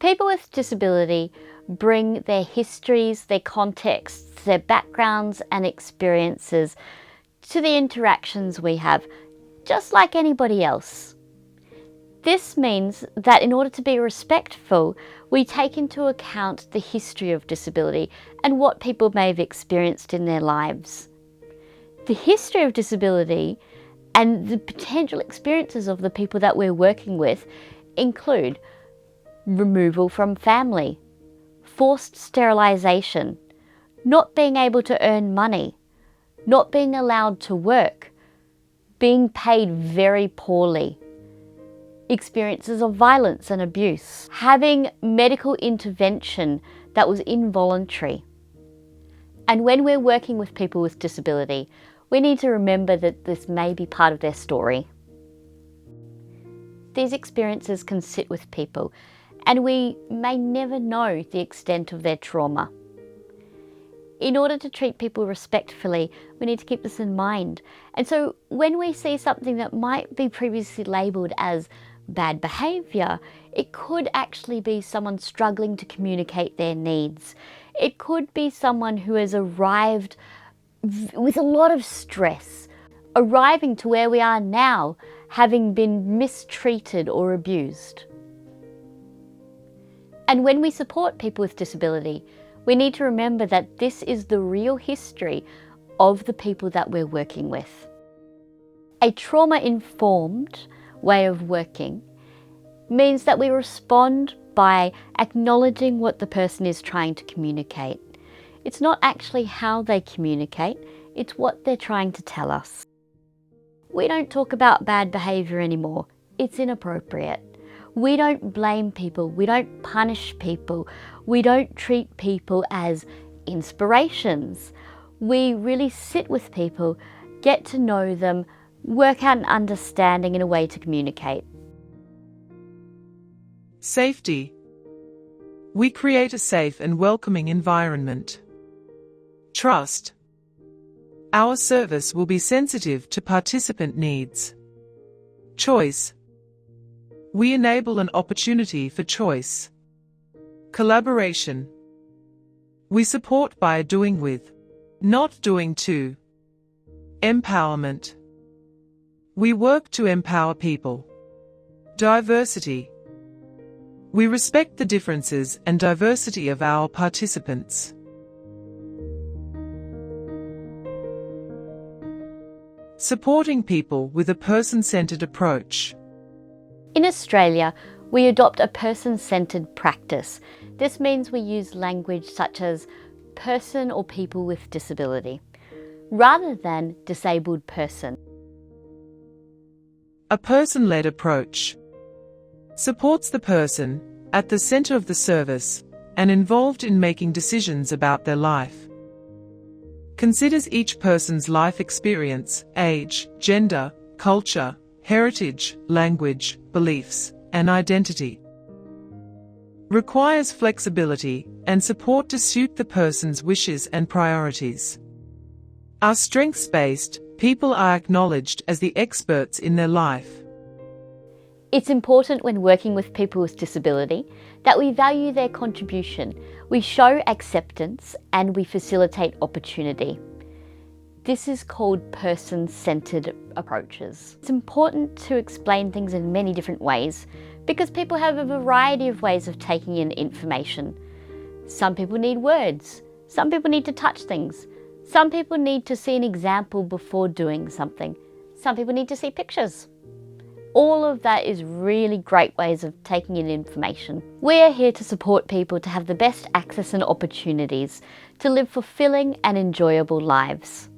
People with disability bring their histories, their contexts, their backgrounds and experiences to the interactions we have, just like anybody else. This means that in order to be respectful, we take into account the history of disability and what people may have experienced in their lives. The history of disability and the potential experiences of the people that we're working with include removal from family, forced sterilisation, not being able to earn money, not being allowed to work, being paid very poorly, experiences of violence and abuse, having medical intervention that was involuntary. And when we're working with people with disability, we need to remember that this may be part of their story. These experiences can sit with people, and we may never know the extent of their trauma. In order to treat people respectfully, we need to keep this in mind. And so when we see something that might be previously labelled as bad behaviour, it could actually be someone struggling to communicate their needs. It could be someone who has arrived with a lot of stress, arriving to where we are now, having been mistreated or abused. And when we support people with disability, we need to remember that this is the real history of the people that we're working with. A trauma-informed way of working means that we respond by acknowledging what the person is trying to communicate. It's not actually how they communicate, it's what they're trying to tell us. We don't talk about bad behaviour anymore. It's inappropriate. We don't blame people, we don't punish people, we don't treat people as inspirations. We really sit with people, get to know them, work out an understanding and a way to communicate. Safety. We create a safe and welcoming environment. Trust. Our service will be sensitive to participant needs. Choice. We enable an opportunity for choice. Collaboration. We support by doing with, not doing to. Empowerment. We work to empower people. Diversity. We respect the differences and diversity of our participants. Supporting people with a person-centered approach. In Australia, we adopt a person-centered practice. This means we use language such as person or people with disability, rather than disabled person. A person-led approach supports the person at the center of the service and involved in making decisions about their life. Considers each person's life experience, age, gender, culture, heritage, language, beliefs, and identity. Requires flexibility and support to suit the person's wishes and priorities. Are strengths-based, people are acknowledged as the experts in their life. It's important when working with people with disability that we value their contribution, we show acceptance, and we facilitate opportunity. This is called person-centered approaches. It's important to explain things in many different ways because people have a variety of ways of taking in information. Some people need words, some people need to touch things, some people need to see an example before doing something, some people need to see pictures. All of that is really great ways of taking in information. We are here to support people to have the best access and opportunities to live fulfilling and enjoyable lives.